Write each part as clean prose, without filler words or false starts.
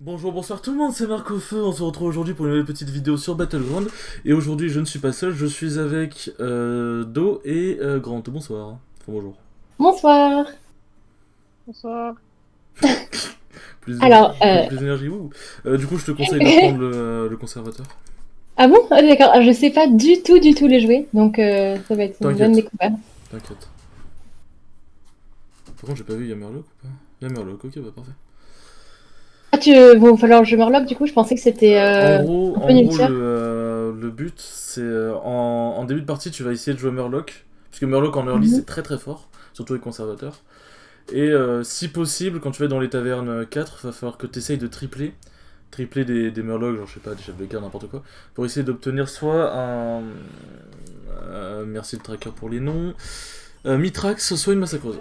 Bonjour, bonsoir tout le monde, c'est Marc au Feu, on se retrouve aujourd'hui pour une nouvelle petite vidéo sur Battleground. Et aujourd'hui je ne suis pas seul, je suis avec Do et Grant. Bonsoir. Enfin, bonjour. Bonsoir. Bonsoir. Plus, Alors, plus d'énergie, ouh. Du coup je te conseille d'apprendre le conservateur. ah bon? Ah, d'accord. Je sais pas du tout les jouer, donc ça va être une bonne T'inquiète, découverte. t'inquiète. Par contre j'ai pas vu, y'a Murloc ou pas? Y'a Murloc, ok bah parfait. Ah, bon, va falloir que je me reloque, du coup, je pensais que c'était En gros, un peu en gros inutile. le but c'est en début de partie tu vas essayer de jouer Murloc. Parce que Murloc en early Mhm. c'est très très fort, surtout les conservateurs. Et si possible, quand tu vas dans les tavernes 4, il va falloir que tu essayes de tripler des murlocs, genre je sais pas, des chefs de guerre, n'importe quoi, pour essayer d'obtenir soit un. Merci le tracker pour les noms. Mitrax, soit une massacreuse.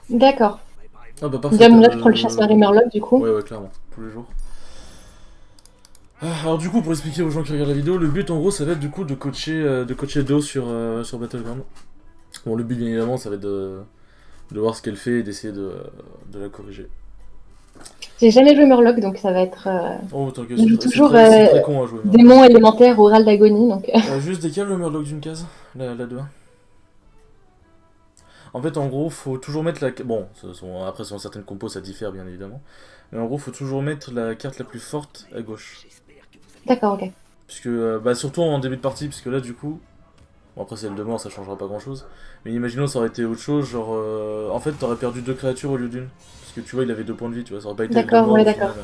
D'accord. Ah bah parfait, Bien, t'as là, je prends le chasse-marée Murloc, du coup. Ouais, ouais, clairement, tous les jours. Alors du coup, pour expliquer aux gens qui regardent la vidéo, le but en gros, ça va être du coup de coacher Do sur Battleground. Bon, le but bien évidemment, ça va être de voir ce qu'elle fait et d'essayer de la corriger. J'ai jamais joué Murloc, donc ça va être. Oh, t'inquiète, Je joue toujours c'est très con à jouer, Murloc. démon élémentaire oral d'agonie, donc. Juste décale le Murloc d'une case, la 2-1. En fait, en gros, faut toujours mettre la. Bon, après, selon certaines compos, ça diffère bien évidemment. Mais en gros, faut toujours mettre la carte la plus forte à gauche. D'accord, ok. Puisque, bah, surtout en début de partie, puisque là, du coup. Bon, après, c'est le de mort, ça changera pas grand chose. Mais imaginons, ça aurait été autre chose, genre. En fait, t'aurais perdu deux créatures au lieu d'une. Parce que tu vois, il avait 2 points de vie, tu vois, ça aurait pas été le de D'accord, mort ouais, au final. d'accord.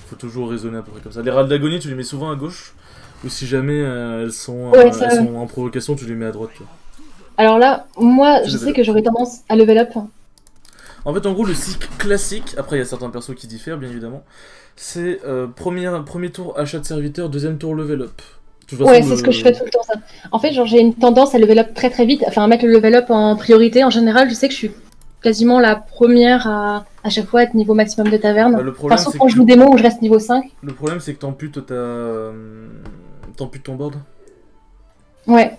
Faut toujours raisonner à peu près comme ça. Les râles d'agonie, tu les mets souvent à gauche. Ou si jamais Ouais, ça. elles sont en provocation, tu les mets à droite, tu vois. Alors là, moi, Tu je level sais up. que j'aurais tendance à level up. En fait, en gros, le cycle classique, après il y a certains persos qui diffèrent, bien évidemment, c'est premier tour achat de serviteur, deuxième tour level up. De toute façon, Ouais, c'est ce que je fais tout le temps, ça. En fait, genre, j'ai une tendance à level up très très vite, enfin à mettre le level up en priorité. En général, je sais que je suis quasiment la première à chaque fois être niveau maximum de bah, taverne. le Enfin, problème, sauf c'est quand que je joue démon où je reste niveau 5. le problème, c'est que t'amputes t'amputes ton board. Ouais.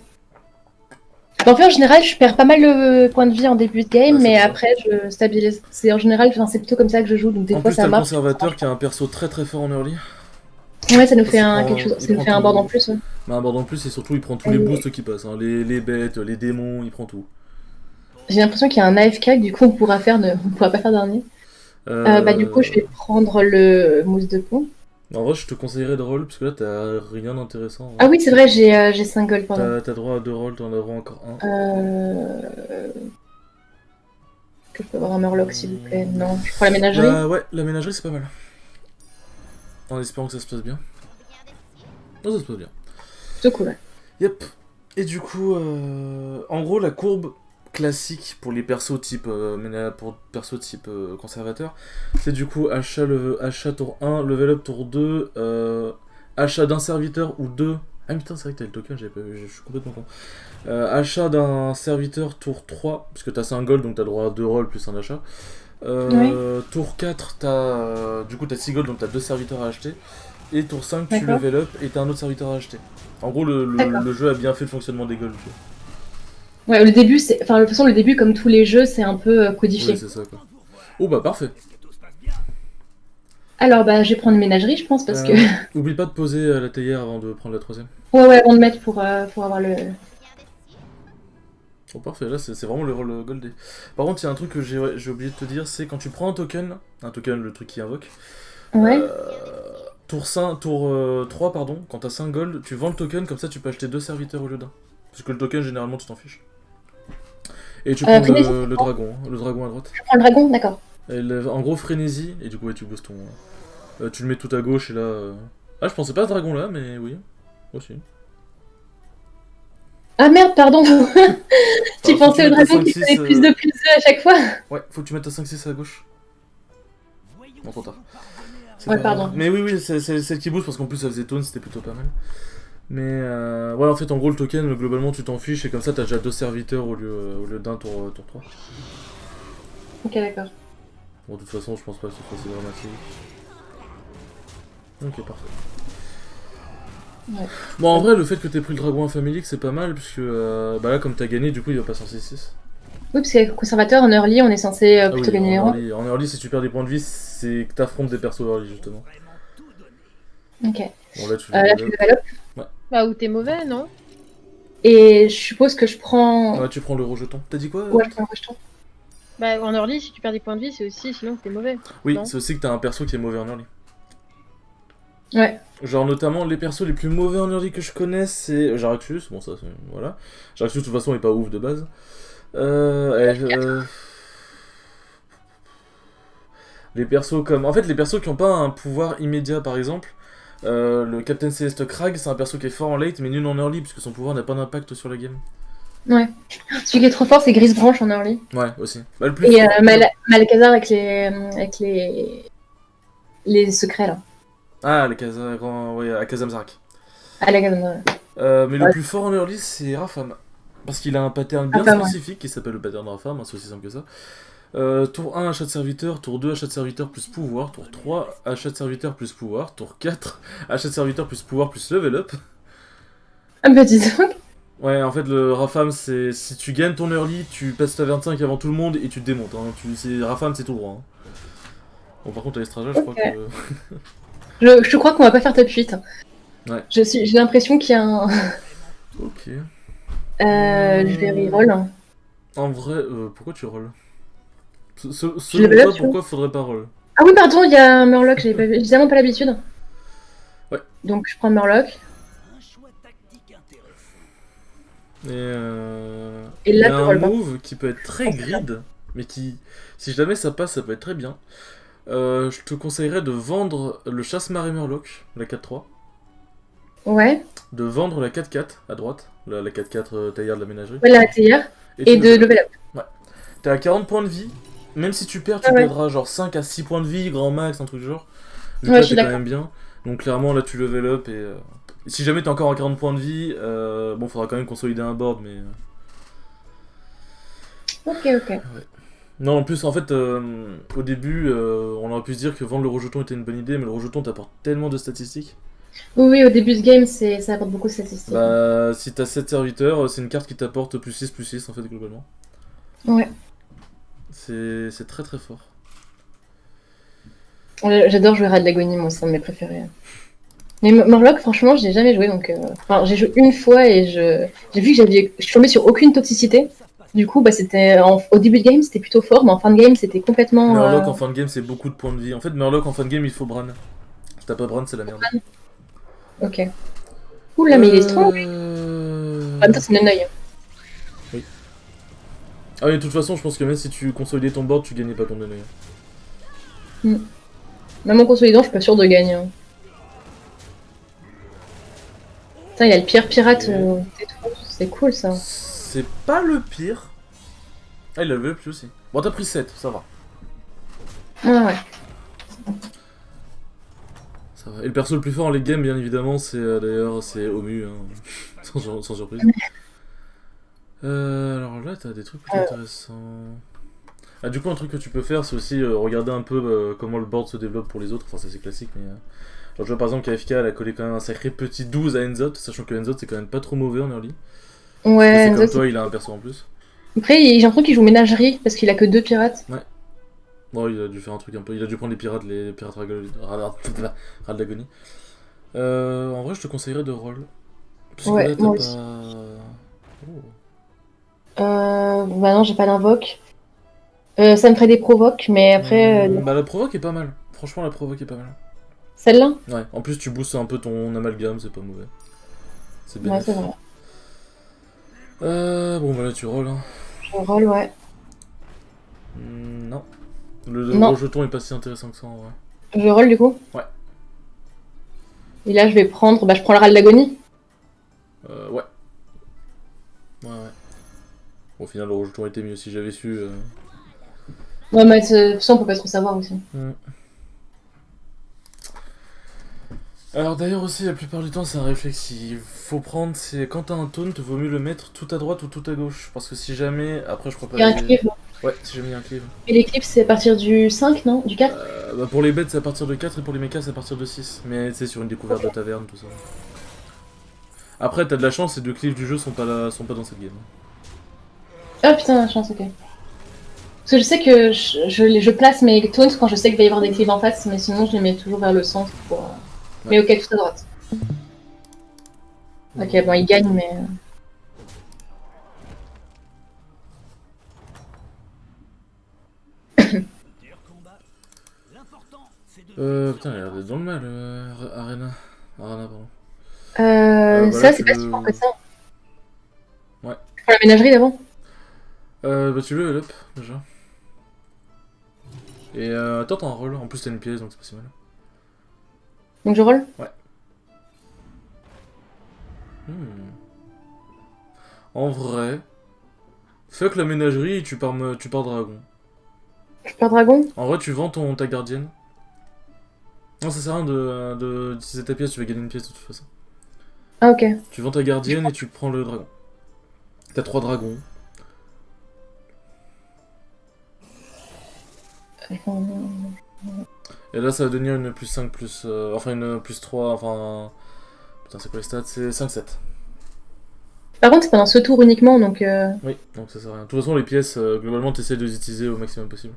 En fait, en général, je perds pas mal de points de vie en début de Bah, game, c'est mais pour ça. après, je stabilise. C'est en général, enfin, c'est plutôt comme ça que je joue, donc des En fois plus, t'as ça le marche, des fois ça conservateur marche qui a un perso très très fort en early. pas. Ouais, ça nous fait Parce qu'il quelque chose, il ça nous prend fait un board en tout. plus. Ouais. Bah, un board en plus, et surtout, il prend tous les Et boosts qui passent. Hein. Les bêtes, les démons, il prend tout. j'ai l'impression qu'il y a un AFK, du coup, on pourra pas faire dernier. Bah, du coup, je Euh... vais prendre le mousse de pont. En vrai, je te conseillerais de roll, parce que là, t'as rien d'intéressant. En Ah vrai. oui, c'est vrai, j'ai 5 gold, pardon. T'as droit à 2 rolls, t'en as droit encore un. Euh... Que je peux avoir un Murloc, s'il vous plaît? Non, je prends la ménagerie. Ouais, la ménagerie, c'est pas mal. En espérant que ça se passe bien. Non, ça se passe bien. Plutôt cool, ouais. Yep. Et du coup, en gros, la courbe classique pour les persos type conservateur, c'est du coup achat tour 1, level up tour 2, achat d'un serviteur ou deux. Ah putain, c'est vrai que t'as le token, je suis complètement con. Achat d'un serviteur tour 3, puisque t'as 5 gold, donc t'as droit à 2 rolls plus un achat. Oui, Tour 4, du coup t'as 6 gold, donc t'as 2 serviteurs à acheter. Et tour 5, tu d'accord. level up et t'as un autre serviteur à acheter. En gros, D'accord. le jeu a bien fait le fonctionnement des golds. Tu Ouais, le début, c'est. Enfin, de toute façon, le début, comme tous les jeux, c'est un peu vois. Oui, codifié. c'est ça quoi. Oh bah parfait. Alors, bah, je vais prendre une ménagerie, je pense, parce que. Oublie pas de poser la théière avant de prendre la troisième. Ouais, ouais, on le met pour avoir le. Oh parfait, là c'est vraiment le rôle goldé. Par contre, il y a un truc que j'ai oublié de te dire, c'est quand tu prends un token, le truc qui invoque, Ouais. euh, tour 3, pardon, quand t'as 5 gold, tu vends le token, comme ça tu peux acheter 2 serviteurs au lieu d'un. Parce que le token, généralement, tu t'en fiches. Et tu prends Frénésie, le dragon à droite. je prends le dragon, d'accord. En gros, frénésie, et du coup, ouais, tu boostes ton. Tu le mets tout à gauche, et là. Ah, je pensais pas à ce dragon là, mais oui, aussi. Ah merde, pardon. Tu Alors, faut que tu pensais au mettes ta dragon cinq qui six faisait plus de plus 2 à chaque fois? Ouais, faut que tu mettes ta 5-6 à gauche. Bon, trop tard. C'est Ouais, pas grave. pardon. Mais oui, oui, c'est celle qui booste parce qu'en plus ça faisait taunt, c'était plutôt pas mal. Mais ouais, en fait, en gros, le token, globalement, tu t'en fiches et comme ça, t'as déjà 2 serviteurs au lieu d'un tour 3. Ok, d'accord. Bon, de toute façon, je pense pas que ce soit assez dramatique. Ok, parfait. Ouais. Bon, en vrai, le fait que t'aies pris le dragon infamilique, c'est pas mal, puisque bah là, comme t'as gagné, du coup, il va passer en 6-6. Oui, parce qu'avec conservateur, en early, on est censé Ah plutôt oui, gagner les rangs. en early, si tu perds des points de vie, c'est que t'affrontes des persos early, justement. Ok. Bon, là, tu Là, tu level up. level up. Bah, ou t'es mauvais, non? Et je suppose que je prends. Ouais, tu prends le rejeton. T'as dit quoi Ouais, je prends le rejeton. Bah, en early, si tu perds des points de vie, c'est aussi sinon que t'es mauvais. Oui, Non. c'est aussi que t'as un perso qui est mauvais en early. Ouais. Genre, notamment, les persos les plus mauvais en early que je connais, c'est Jaraxxus. Bon, ça, c'est. Voilà. Jaraxxus, de toute façon, est pas ouf de base. Les persos comme. En fait, les persos qui ont pas un pouvoir immédiat, par exemple. Le Captain Céleste Krag, c'est un perso qui est fort en late, mais nul en early, puisque son pouvoir n'a pas d'impact sur la game. Ouais. Celui qui est trop fort, c'est Grise Branche en early. Ouais, aussi. Bah, le plus Et fort. Malcazar avec les secrets là. Ah, ouais, à Kazamzak. Ah, la Kazar. Mais le plus fort en early, c'est Rafam. Parce qu'il a un pattern bien Rafam, ouais. spécifique qui s'appelle le pattern de Rafam, hein, c'est aussi simple que ça. Tour 1, achat de serviteur, tour 2, achat de serviteur plus pouvoir, tour 3, achat de serviteur plus pouvoir, tour 4, achat de serviteur plus pouvoir plus level up. Ah, bah dis donc. Ouais, en fait, le Rafam, c'est si tu gagnes ton early, tu passes ta 25 avant tout le monde et tu te démontes. Hein. Rafam, c'est tout droit. Hein. Bon, par contre, à l'estraja, je crois que. Je crois qu'on va pas faire top 8. Ouais. J'ai l'impression qu'il y a un. Ok. Je vais reroll. En vrai, pourquoi tu rolls Selon level up, toi, tu pourquoi faudrait pas roll Ah oui, pardon, il y a un Murloc, j'avais pas vu. J'ai vraiment pas l'habitude. Ouais. Donc je prends Murloc. Et là, il y a tu un rolls pas. move qui peut être très grid, mais qui, si jamais ça passe, ça peut être très bien. Je te conseillerais de vendre le chasse-marée Murloc, la 4-3. Ouais. De vendre la 4-4 à droite, la 4-4 tailleur de la ménagerie. Ouais, la TR. Et de level up. Ouais. T'es à 40 points de vie. Même si tu perds, tu Ah ouais. perdras genre 5 à 6 points de vie, grand max, un truc du genre. Donc Ouais, là, je suis t'es quand d'accord. même bien. Donc clairement, là, tu level up et. Si jamais t'es encore à 40 points de vie, bon, faudra quand même consolider un board, mais. Ok. Non, en plus, en fait, au début, on aurait pu se dire que vendre le rejeton était une bonne idée, mais le rejeton t'apporte tellement de statistiques. Oui, au début de game, ça apporte beaucoup de statistiques. Bah, si t'as 7 serviteurs, c'est une carte qui t'apporte plus 6 en fait, globalement. Ouais. C'est très très fort. J'adore jouer Rad Lagonie, moi, c'est un de mes préférés. Mais Murloc, franchement, je n'ai jamais joué, donc. Enfin, j'ai joué une fois et j'ai vu que je suis tombée sur aucune toxicité. Du coup, bah, au début de game, c'était plutôt fort, mais en fin de game, c'était complètement. Murloc en fin de game, c'est beaucoup de points de vie. En fait, Murloc en fin de game, il faut Bran. Si t'as pas Bran, c'est la merde. Ok. Ouh là, mais il est strong. En même temps, c'est une œil. Ah oui, de toute façon, je pense que même si tu consolidais ton board, tu gagnais pas ton œil. Même en consolidant, je suis pas sûre de gagner. Hein. Putain, il y a le pire pirate. C'est cool ça. C'est pas le pire. Ah, il a levé plus aussi. Bon, t'as pris 7, ça va. Ouais. Ça va. Et le perso le plus fort en late game, bien évidemment, c'est d'ailleurs c'est Omu, hein. sans surprise. Alors là, t'as des trucs plus intéressants. Ah, du coup, un truc que tu peux faire, c'est aussi regarder un peu comment le board se développe pour les autres. Enfin, ça c'est classique, mais. Genre, je vois par exemple qu'AFK elle a collé quand même un sacré petit 12 à Enzot, sachant que Enzot c'est quand même pas trop mauvais en early. Ouais, c'est comme toi, il a un perso en plus. Après, j'ai l'impression qu'il joue ménagerie parce qu'il a que 2 pirates. Ouais. Bon, il a dû faire un truc un peu. Il a dû prendre les pirates Rad-Lagonie. En vrai, je te conseillerais de roll. Parce que là, moi t'as aussi. pas. Bah non, j'ai pas d'invoque. Ça me ferait des provoques, mais après. Bah, la provoque est pas mal. Franchement, la provoque est pas mal. Celle-là? Ouais, en plus, tu boostes un peu ton amalgame, c'est pas mauvais. C'est bien. Ouais, c'est vrai. Bon, bah là, tu rolls. Hein. Je roll, ouais. Non. Le Non. rejeton est pas si intéressant que ça en vrai. Je roll du coup? Ouais. Et là, je vais prendre. Bah, je prends le Ral d'agonie. Ouais. Ouais. Bon, au final, le rejeton était mieux si j'avais su. Ouais, mais ça, on peut pas trop savoir aussi. Alors d'ailleurs aussi, la plupart du temps, c'est un réflexe qu'il faut prendre, c'est quand t'as un taunt, vaut mieux le mettre tout à droite ou tout à gauche. Parce que si jamais, après je crois pas... Il y a un cleave. Ouais, si jamais il y a un cleave. Et les clips, c'est à partir du 5, non? Du 4? Bah pour les bêtes, c'est à partir de 4 et pour les mechas, c'est à partir de 6. Mais c'est sur une découverte de taverne, tout ça. Après, t'as de la chance, ces deux cleaves du jeu sont pas dans cette game. Ah putain, la chance, ok. Parce que je sais que je place mes taunts quand je sais qu'il va y avoir des cleaves en face, mais sinon je les mets toujours vers le centre pour. Mais ok, tout à droite. Ok, bon, il gagne, mais. Putain, il a l'air d'être dans le mal, Arena. Arana, pardon. Bah Ça, là, c'est tu pas si le- fort que ça. Ouais. Je prends la ménagerie d'avant. Bah tu le level up, déjà. Et attends, t'as un roll. En plus, t'as une pièce, donc c'est pas si mal. Donc je roll. Hmm. En vrai, fuck la ménagerie et tu pars dragon. Je perds dragon. En vrai, tu vends ta gardienne. Non, ça sert à rien d'utiliser ta pièce, tu vas gagner une pièce de toute façon. Ah, ok. Tu vends ta gardienne et tu prends le dragon. T'as 3 dragons. Et là, ça va devenir une plus 5, plus. Enfin, une plus 3, enfin. Putain, c'est quoi les stats? C'est 5-7. Par contre, c'est pendant ce tour uniquement, donc. Oui, donc ça sert à rien. De toute façon, les pièces, globalement, t'essaies de les utiliser au maximum possible.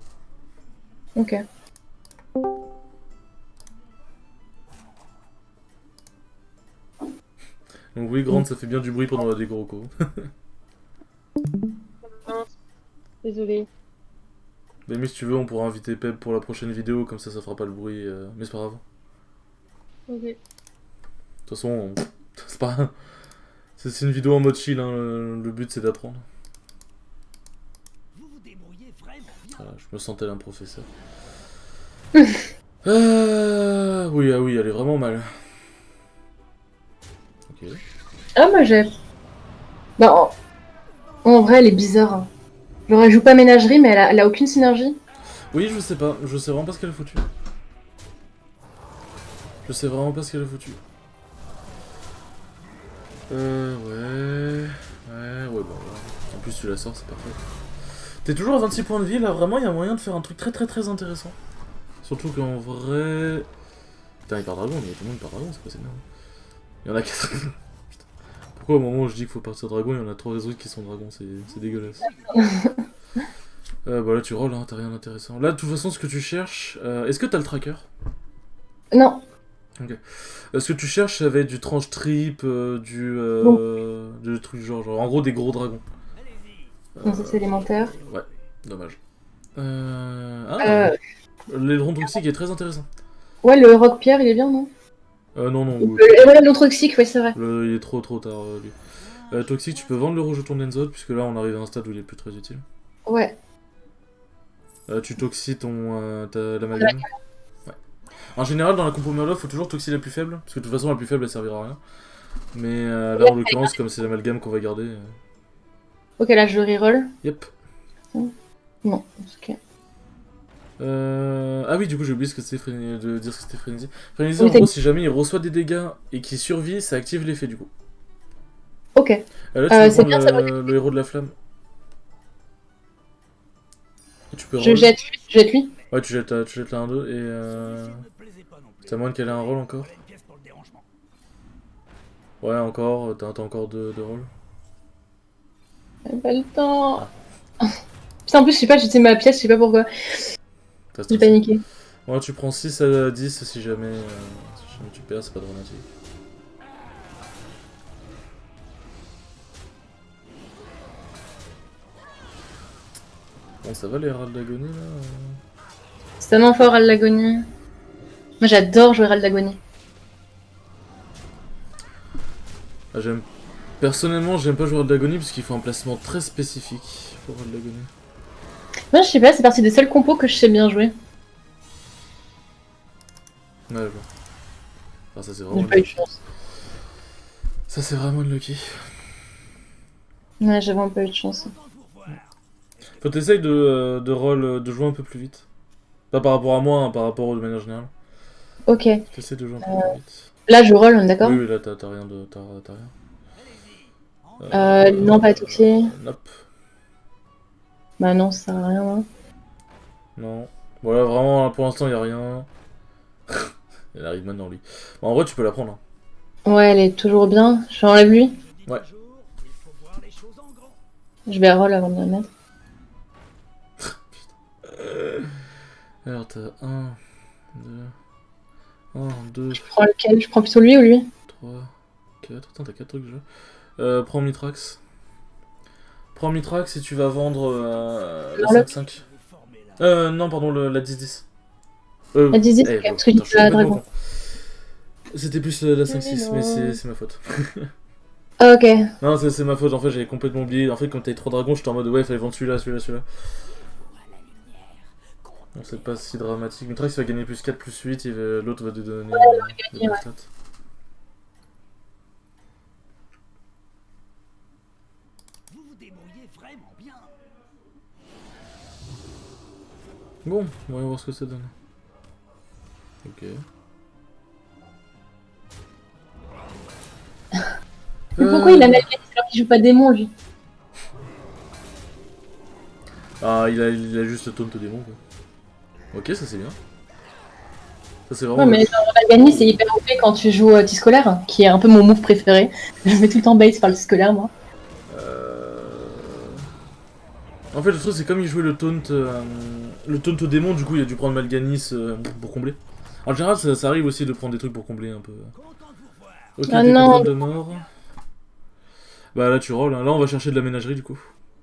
Ok. Donc, oui, grande, ça fait bien du bruit pendant la déco Rocco. Désolé. Mais si tu veux, on pourra inviter Pep pour la prochaine vidéo, comme ça fera pas le bruit. Mais c'est pas grave. Ok. De toute façon, c'est pas. C'est une vidéo en mode chill, hein. Le but c'est d'apprendre. Voilà, je me sentais un professeur. Oui, ah oui, elle est vraiment mal. Ok. Ah, moi j'ai. Bah, en vrai, elle est bizarre. Hein. Genre, elle joue pas ménagerie, mais elle a aucune synergie. Oui, je sais pas. Je sais vraiment pas ce qu'elle a foutu. Je sais vraiment pas ce qu'elle a foutu. Ouais. Ouais, bah voilà. En plus, tu la sors, c'est parfait. T'es toujours à 26 points de vie, là, vraiment, il y a moyen de faire un truc très très très intéressant. Surtout qu'en vrai. Putain, il part dragon, mais tout le monde part dragon, c'est pas c'est énorme. Il y en a 4. Pourquoi au moment où je dis qu'il faut partir dragon, il y en a 3 autres qui sont dragons, c'est dégueulasse. Bah là tu rolls, hein, t'as rien d'intéressant. Là de toute façon ce que tu cherches, est-ce que t'as le tracker? Non. Ok. Ce que tu cherches ça va être du tranche trip, du truc genre en gros des gros dragons. Non, ça c'est élémentaire. Ouais, dommage. Ah, l'aileron toxique est très intéressant. Ouais, le rock pierre, il est bien, non? Non, Ouais, l'autre toxique, ouais, c'est vrai. il est trop tard lui. Toxique, tu peux vendre le rejeton d'Enzod, puisque là on arrive à un stade où il est plus très utile. Ouais. Tu toxies l'amalgame. Ouais. En général, dans la compo Murloc, faut toujours toxier la plus faible, parce que de toute façon, la plus faible elle servira à rien. Mais là, en l'occurrence, comme c'est l'amalgame qu'on va garder. Ok, là je reroll. Yep. Non, ok. Ah oui, du coup, j'ai oublié de dire ce que c'était Frénésie. Frénésie, Oui, en gros, si jamais il reçoit des dégâts et qu'il survit, ça active l'effet du coup. Ok. Là, tu peux c'est prendre bien, le héros de la flamme. Et tu peux Je roll. jette lui. Ouais, tu jettes la 1-2 et t'as moins qu'elle ait un roll encore. Ouais, encore, t'as encore deux rolls. J'ai pas le temps. Putain, en plus, je sais pas, j'étais ma pièce, je sais pas pourquoi. T'as J'ai stressé. paniqué. Ouais, tu prends 6 à 10 si jamais tu perds, c'est pas dramatique. Bon, ça va les rats de l'agonie là C'est tellement fort, Ral d'agonie. Moi, j'adore jouer Ral d'agonie. Ah, personnellement, j'aime pas jouer à de l'agonie parce qu'il faut un placement très spécifique pour de l'agonie. Moi, je sais pas, c'est partie des seuls compos que je sais bien jouer. Ouais, je vois. Ah, ça c'est J'ai vraiment pas eu de chance. Ça c'est vraiment une lucky. Ouais, j'ai vraiment pas eu de chance. Faut t'essayer de roll, de jouer un peu plus vite. Pas par rapport à moi, hein, par rapport de manière générale. Ok. T'essaies de jouer un peu plus vite. Là, je roll, on est d'accord? Oui, là t'as rien de. T'as rien. Non, pas toxié. Nope. Bah non, ça sert à rien. Hein. Non. Voilà, vraiment, pour l'instant, y a rien. Elle arrive maintenant, lui. Bon, en vrai, tu peux la prendre. Hein. Ouais, elle est toujours bien. J'enlève lui. Ouais. Je vais roll avant de la mettre. Alors t'as 1, 2... 1, 2, Je prends lequel? Je prends plutôt lui ou lui? 3, 4... Attends, t'as 4 trucs déjà. Prends Mitrax. Prends Mitrax et tu vas vendre la Murloc. 5-5. Non, pardon, la 10-10. La 10-10, ok, parce que je dis putain, je suis Dragon. complètement con. C'était plus la 5-6, mais c'est ma faute. Ah, ok. Non, c'est ma faute, en fait, j'avais complètement oublié. En fait, quand t'avais 3 dragons, j'étais en mode ouais, fallait vendre celui-là, celui-là, celui-là. Bon, c'est pas si dramatique. Mitrax va gagner plus 4, plus 8, et l'autre va te donner les bonnes stats. Vous vous débrouillez vraiment bien. Bon, on va voir ce que ça donne. Ok. Mais pourquoi il a Malganis alors qu'il joue pas démon lui? Ah, il a juste taunt au démon, quoi. Ok, ça c'est bien. Ça c'est vraiment... Ouais, mais genre, Malganis c'est hyper OP quand tu joues T-Scolaire, qui est un peu mon move préféré. Je me mets tout le temps bait par le T-Scolaire, moi. En fait, le truc, c'est comme il jouait le taunt au démon, du coup, il a dû prendre Malganis pour combler. En général, ça arrive aussi de prendre des trucs pour combler un peu. Ok, Ah t'es non. contrôle de mort. Bah là, tu rolls. Hein. Là, on va chercher de la ménagerie, du coup.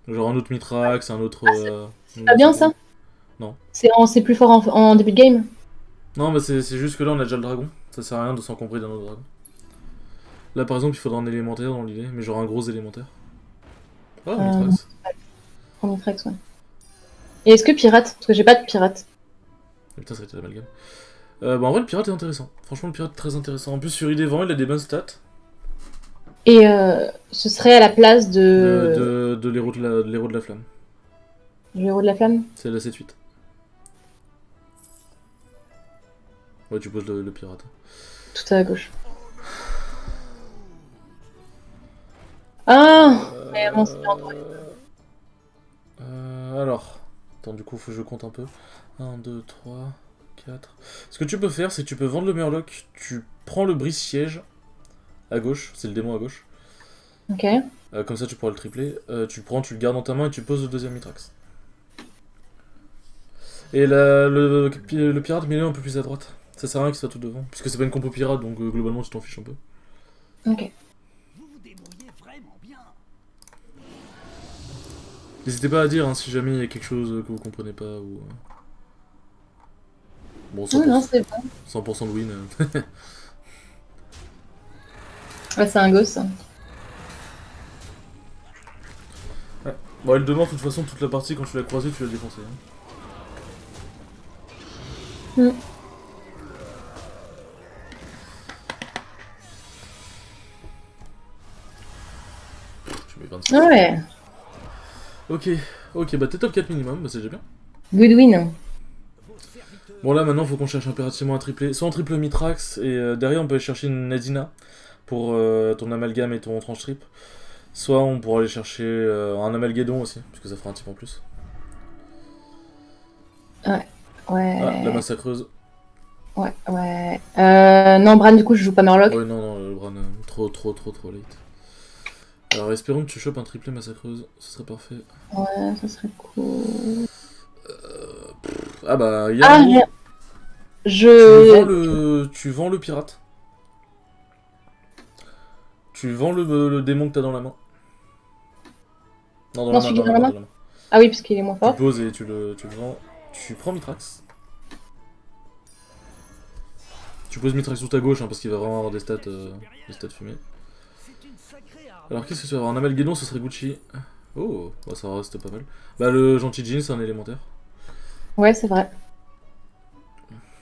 Genre un autre Mitrax, un autre... C'est pas bien ça? Non. C'est plus fort en début de game? Non, bah c'est juste que là, on a déjà le dragon. Ça sert à rien de s'encombrer d'un autre dragon. Là, par exemple, il faudra un élémentaire dans l'idée, mais genre un gros élémentaire. Ah, Mitrax. En Mitrax, ouais. Et est-ce que pirate? Parce que j'ai pas de pirate. Putain, ça a été l'amalgame. Bah en vrai, le pirate est intéressant. Franchement, le pirate est très intéressant. En plus, sur ID20, il a des bonnes stats. Et ce serait à la place de De l'héros de la flamme. du héros de la flamme? C'est la 7-8. Ouais, tu poses le pirate. Tout à gauche. Ah mais bon, c'est bien droit. Alors, attends, du coup, faut que je compte un peu. 1, 2, 3, 4. Ce que tu peux faire, c'est que tu peux vendre le Murloc, tu prends le brise-siège à gauche, c'est le démon à gauche. Ok. Comme ça, tu pourras le tripler. Tu le prends, tu le gardes dans ta main et tu poses le deuxième Mitrax. Et le pirate, mets-le un peu plus à droite. Ça sert à rien qu'il soit tout devant. Puisque c'est pas une compo pirate, donc globalement, tu t'en fiches un peu. Ok. Vous vous débrouillez vraiment bien. N'hésitez pas à dire hein, si jamais il y a quelque chose que vous comprenez pas ou... Bon, 100%, Non, c'est bon. 100% de win. Ouais, c'est un gosse. Ouais. Bon, elle demande de toute façon toute la partie quand tu l'as croisé, tu l'as défoncé. Hein. Tu mets 26. Ah ouais. Ok, bah t'es top 4 minimum, bah c'est déjà bien. Good win. Bon là maintenant faut qu'on cherche impérativement un triplé. Soit on triple Mitrax et derrière on peut aller chercher une Nadina pour ton amalgame et ton tranche trip. Soit on pourra aller chercher un amalguédon aussi, puisque ça fera un type en plus. Ouais. Ah, la massacreuse. Ouais. Non, Bran, du coup, je joue pas Murloc. Ouais, non, le Bran, trop late. Alors espérons que tu chopes un triplé massacreuse, ce serait parfait. Ouais, ça serait cool. Ah bah, il y Ah, a rien. Tu vends le pirate. Tu vends le démon que t'as dans la main. Non, Non, celui qui est dans la main. Ah oui, parce qu'il est moins Tu fort. poses et tu le vends. Tu prends Mitrax. Tu poses Mitrax sur ta gauche hein, parce qu'il va vraiment avoir des stats fumées. Alors qu'est-ce que tu vas avoir? Un amalguédon, ce serait Gucci. Oh, bah, ça reste pas mal. Bah le gentil Jean, c'est un élémentaire. Ouais, c'est vrai.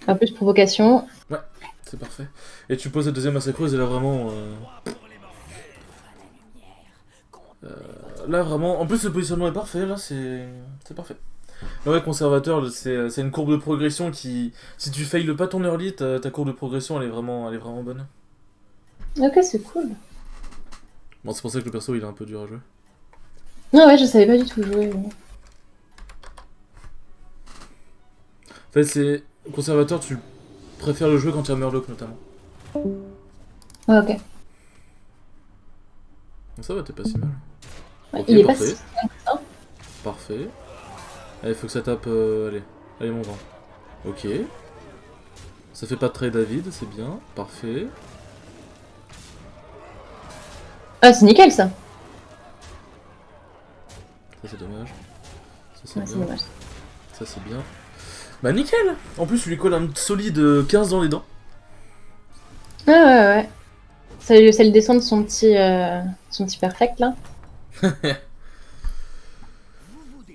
Un peu de provocation. Ouais, c'est parfait. Et tu poses la deuxième massacreuse et là vraiment... là vraiment... En plus le positionnement est parfait, là c'est parfait. Mais ouais, conservateur, c'est une courbe de progression qui... Si tu failles pas ton early, ta courbe de progression elle est vraiment bonne. Ok, c'est cool. Bon, c'est pour ça que le perso il est un peu dur à jouer. Non, ouais, je savais pas du tout jouer. En fait, c'est... Conservateur, tu préfères le jouer quand il y a Murloc notamment. Ouais, ok. Donc ça va, t'es pas si mal. Ouais, Ok, il est parfait. pas si... Parfait. Allez, faut que ça tape... allez. Allez, mon vent. Ok. Ça fait pas de trade David, c'est bien. Parfait. Ah, c'est nickel ça. Ça, c'est dommage. Ça, c'est Ouais, c'est bien. dommage. Ça, c'est bien. Bah, nickel. En plus, tu lui colles un solide 15 dans les dents. Ah ouais, ouais. Ça lui descend de son petit perfect là.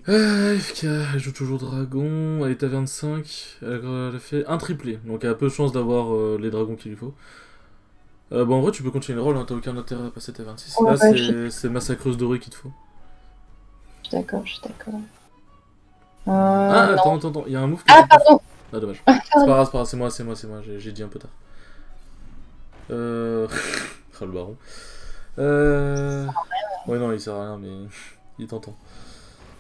FK, elle joue toujours dragon, elle est à 25, elle a fait un triplé, donc elle a peu de chance d'avoir les dragons qu'il lui faut. Bon, en vrai, tu peux continuer le rôle, hein, t'as aucun intérêt à passer ta 26. Ouais, Là, ouais, c'est massacreuse dorée qu'il te faut. Je suis d'accord, je suis d'accord. Ah, Non. attends, il y a un move que Ah, tu peux faire. pardon. Ah, dommage. Ah, C'est pas pardon. grave, c'est moi, j'ai dit un peu tard. Ah, le baron. Ouais, non, il sert à rien, mais il est tentant.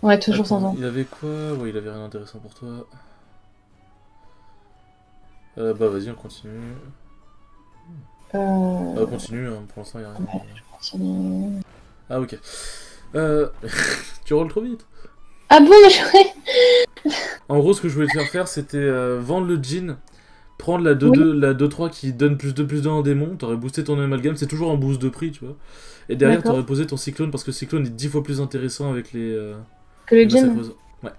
Ouais, toujours Attends, 100 ans. il avait quoi? Ouais, il avait rien d'intéressant pour toi. Bah, vas-y, on continue. Euh... Continue, hein, pour l'instant, il a rien. continue. Ah, ok. Euh... tu rolls trop vite. Ah bon, j'aurais... En gros, ce que je voulais te faire faire, c'était vendre le jean, prendre la 2-2, la 2-3 qui donne plus de en démon, t'aurais boosté ton amalgame, c'est toujours un boost de prix, tu vois. Et derrière, D'accord. t'aurais posé ton cyclone, parce que cyclone est 10 fois plus intéressant avec Que le les jean. massacreuses. Ouais.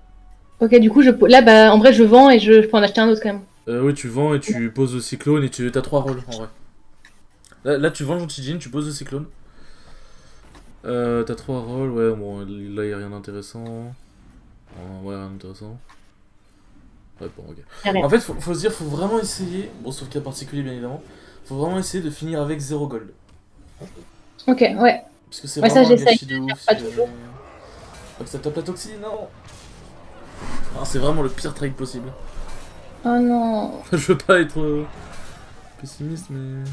Ok, du coup, là, bah, en vrai, je vends et je peux en acheter un autre quand même. Oui, tu vends et tu poses le cyclone et t'as 3 rolls, en vrai. Là, tu vends le gentil jean, tu poses le cyclone. T'as 3 rolls, ouais, bon, là, y a rien d'intéressant. Ouais, rien d'intéressant. Ouais, bon, ok. Y a rien. En fait, faut se dire, faut vraiment essayer, bon, sauf cas particulier, bien évidemment, faut vraiment essayer de finir avec 0 gold. Ok, ouais. Parce que c'est Ouais, ça, vraiment un j'essaye. gâchis de ouf. Pas Si, toujours. Pas que ça tape la toxine, non. Ah, c'est vraiment le pire trade possible. Oh non. Je veux pas être pessimiste, mais...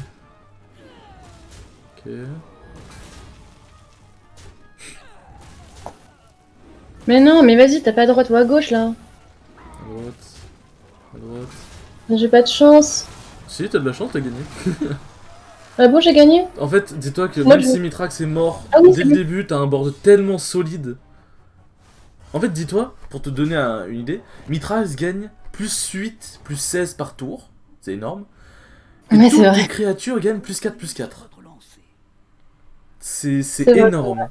Ok. Mais non, mais vas-y, t'as pas à droite ou à gauche là. À droite. À droite. J'ai pas de chance. Si, t'as de la chance, t'as gagné. Ah bon, j'ai gagné? En fait, dis-toi que Moi, même je... si Mitrax est mort, Ah oui, dès c'est le bon. début, t'as un board tellement solide. En fait, dis-toi, pour te donner une idée, Mitrax gagne plus 8, plus 16 par tour. C'est énorme. Et Ouais, c'est toutes tes vrai. créatures gagnent plus 4, plus 4. Votre lancer. C'est C'est vrai. énorme.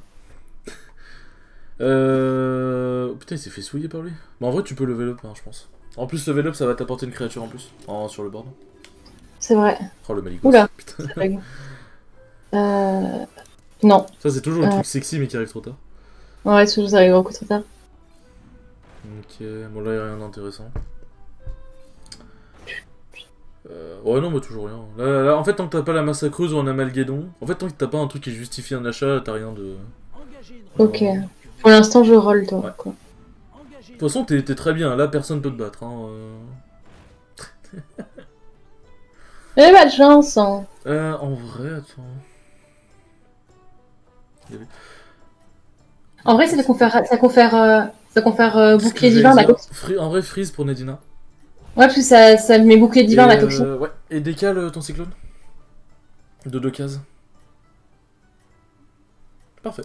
Putain, il s'est fait souiller par lui. Bon, en vrai, tu peux level up, hein, je pense. En plus, level up, ça va t'apporter une créature en plus. Sur le board. C'est vrai. Oh, le malicos. Oula. Putain. Ça bug. Euh... Non. Ça, c'est toujours le truc sexy, mais qui arrive trop tard. Ouais, toujours ça arrive beaucoup trop tard. Ok, bon, là, y'a rien d'intéressant. Ouais, non, mais toujours rien. Là, en fait, tant que t'as pas la massacreuse ou un amalguédon, en fait, tant que t'as pas un truc qui justifie un achat, t'as rien de. Engagez une Ok. Ouais. Pour l'instant, je roll toi. Ouais. Quoi. Engagez De toute façon, t'es très bien, là, personne peut te battre. Hein. J'ai pas de chance. Hein. En vrai, attends. En vrai, ça confère Ce que bouclier j'allais divin à la dire, toxine. En vrai, freeze pour Nedina. Ouais, parce que ça met bouclier divin à la toxine. Ouais, et décale ton cyclone. De 2 cases. Parfait.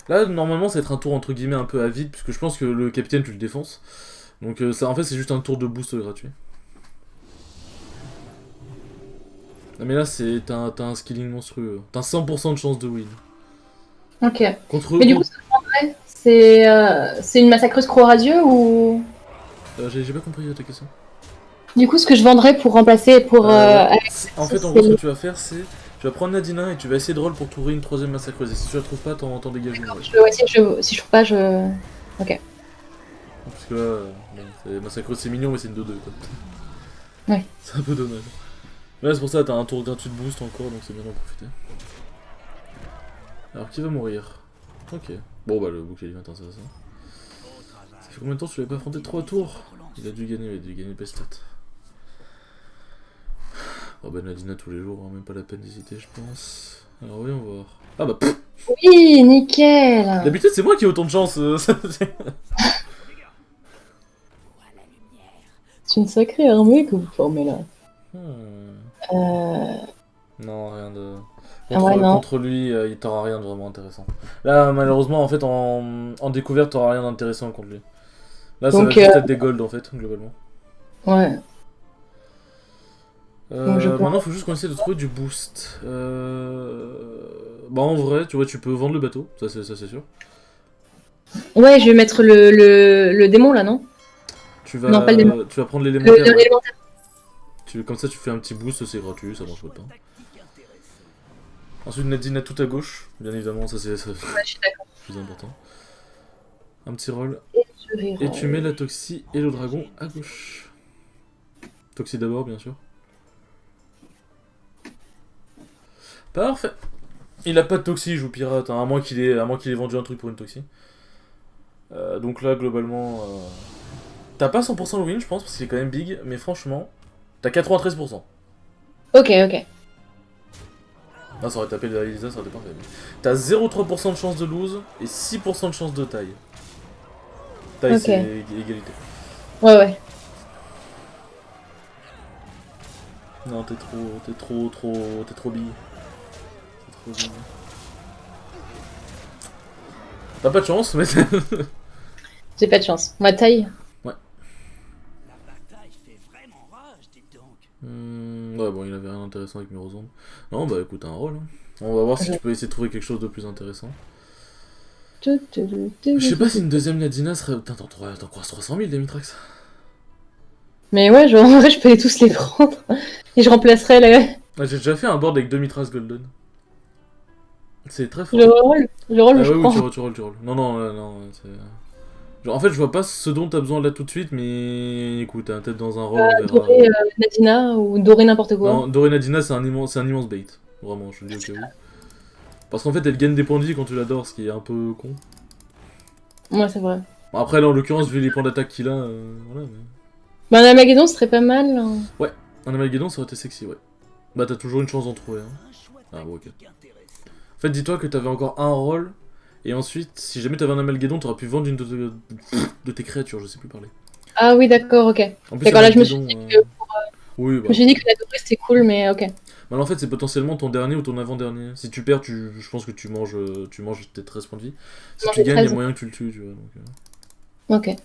Là, normalement, ça va être un tour entre guillemets un peu à vide, puisque je pense que le capitaine, tu le défonces. Donc, ça, en fait, c'est juste un tour de boost gratuit. Non, mais là, t'as un skilling monstrueux. T'as 100% de chance de win. Ok. Contre. Mais du coup, ce que je prendrais, c'est une massacreuse croc-radieux ou... J'ai pas compris ta question. Du coup, ce que je vendrais pour remplacer pour... Ouais. avec... En fait, en gros, ce que tu vas faire, c'est. Tu vas prendre Nadina et tu vas essayer de roll pour t'ouvrir une troisième massacreuse. Et si tu la trouves pas, t'en dégages une. Ouais, si je trouve pas, je... Ok. Parce que là, bon, massacreuse c'est mignon, mais c'est une 2-2 quoi. Ouais. C'est un peu dommage. Mais là, c'est pour ça, t'as un tour gratuit de boost encore, donc c'est bien d'en profiter. Alors, qui va mourir? Ok. Bon, bah, le bouclier divin est intéressant. Ça fait combien de temps que tu l'avais pas affronté 3 tours? Il a dû gagner Pestat. Oh, bah, Nadina tous les jours, hein, même pas la peine d'hésiter, je pense. Alors, voyons voir. Ah, bah, pfff. Oui, nickel. D'habitude, c'est moi qui ai autant de chance. C'est une sacrée armée que vous formez là. Non, rien de. Ah ouais, non. Contre lui, il t'aura rien de vraiment intéressant. Là, malheureusement, en fait, en découverte, t'auras rien d'intéressant contre lui. Là, ça Donc, va juste être des golds en fait, globalement. Ouais. Donc, je Maintenant, faut juste qu'on essaie de trouver du boost. Bah, en vrai, tu vois, tu peux vendre le bateau, ça c'est sûr. Ouais, je vais mettre le démon là, non? Non, pas le démon. Tu vas prendre l'élémentaire. Ouais. L'élémentaire. Comme ça, tu fais un petit boost, c'est gratuit, ça mange pas de pain. Ensuite, Nadine a tout à gauche, bien évidemment, ça c'est Ouais, je suis d'accord. le plus important. Un petit roll. Et je vais Et tu mets la Toxie et le dragon à gauche. Toxie d'abord, bien sûr. Parfait. Il a pas de Toxie, il joue pirate, hein, à moins qu'il ait vendu un truc pour une Toxie. Donc là, globalement, t'as pas 100% le win, je pense, parce qu'il est quand même big, mais franchement, t'as 93%. Ok, ok. Ah, ça aurait tapé la Elisa, ça aurait été parfait. T'as 0,3% de chance de lose et 6% de chance de taille. Taille, Ok. c'est égalité. Ouais, ouais. Non, t'es trop big. T'es trop big. T'as pas de chance, mais... J'ai pas de chance. Ma taille. Ouais. La bataille fait vraiment rage, dites donc. Ouais, bon, il avait rien d'intéressant avec Murozond. Non, bah écoute, un rôle. Hein. On va voir si tu peux essayer de trouver quelque chose de plus intéressant. Je sais pas si une deuxième Nadina serait... Putain, t'en croises 300 000 des Mitrax. Mais ouais, genre, en vrai, je peux tous les prendre. Et je remplacerai la... Ah, j'ai déjà fait un board avec 2 Mitrax Golden. C'est très fort. Je roll, Ah je ouais, prends. oui, tu rolls. Non, non, c'est... Genre, en fait, je vois pas ce dont t'as besoin là tout de suite, mais écoute, t'as peut-être dans un roll, on verra. Doré Nadina ou Doré n'importe quoi. Non, Doré Nadina, c'est un immense bait. Vraiment, je le dis au cas où. Parce qu'en fait, elle gagne des points de vie quand tu l'adores, ce qui est un peu con. Ouais, c'est vrai. Bon, après, là, en l'occurrence, vu les points d'attaque qu'il a, voilà, mais... Bah, un Armageddon, ce serait pas mal. Hein. Un Amalgadon, ça aurait été sexy, ouais. Bah, t'as toujours une chance d'en trouver, hein. Un choix Ah, bon, ok. tactique intéressant. En fait, dis-toi que t'avais encore un roll, et ensuite, si jamais t'avais un Amalgadon, t'aurais pu vendre une de tes créatures, je sais plus parler. Ah oui, d'accord, ok. En plus, D'accord, là, je me suis Amalgadon, dit que, Oui, je bah... me suis dit que la Doré, c'était cool, mais ok. Bah, en fait, c'est potentiellement ton dernier ou ton avant-dernier. Si tu perds, je pense que tu manges tes 13 points de vie. Si Mange tu les gagnes, il y a 13. moyen que tu le tues, tu vois. Donc, Ok.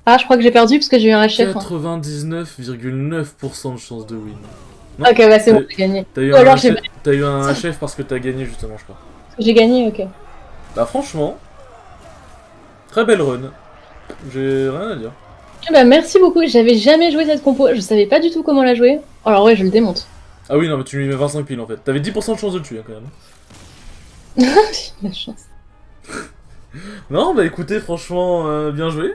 Ah, je crois que j'ai perdu parce que j'ai eu un HF. Hein. 99,9% de chance de win. Non, Ok, bah c'est bon, t'as- j'ai gagné. T'as eu, Ou alors t'as eu un HF parce que t'as gagné, justement, je crois. j'ai gagné, ok. Bah, franchement, très belle run. J'ai rien à dire. Ah bah merci beaucoup, j'avais jamais joué cette compo, je savais pas du tout comment la jouer. Alors ouais, je le démonte. Ah oui, non, mais tu lui mets 25 piles en fait. T'avais 10% de chance de le tuer, hein, quand même. J'ai la chance. Non, bah écoutez, franchement, bien joué.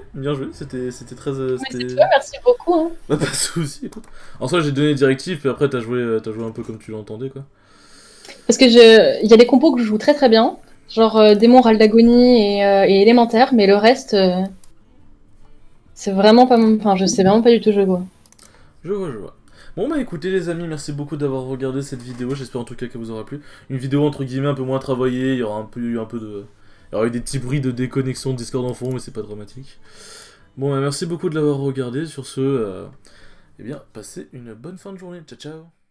C'était très. Mais c'est toi, merci beaucoup. Hein. Bah, pas de soucis, écoute. En soi, j'ai donné les directives, puis après, t'as joué un peu comme tu l'entendais, quoi. Parce que il y a des compos que je joue très très bien, genre démon, râle d'agonie et élémentaire, mais le reste, c'est vraiment pas mon... Enfin, je sais vraiment pas du tout jouer quoi. Je vois. Bon bah écoutez les amis, merci beaucoup d'avoir regardé cette vidéo, j'espère en tout cas qu'elle vous aura plu. Une vidéo entre guillemets un peu moins travaillée, il y aura eu un peu de... Il y aura eu des petits bruits de déconnexion de Discord en fond, mais c'est pas dramatique. Bon bah merci beaucoup de l'avoir regardé, sur ce, eh bien, passez une bonne fin de journée, ciao ciao.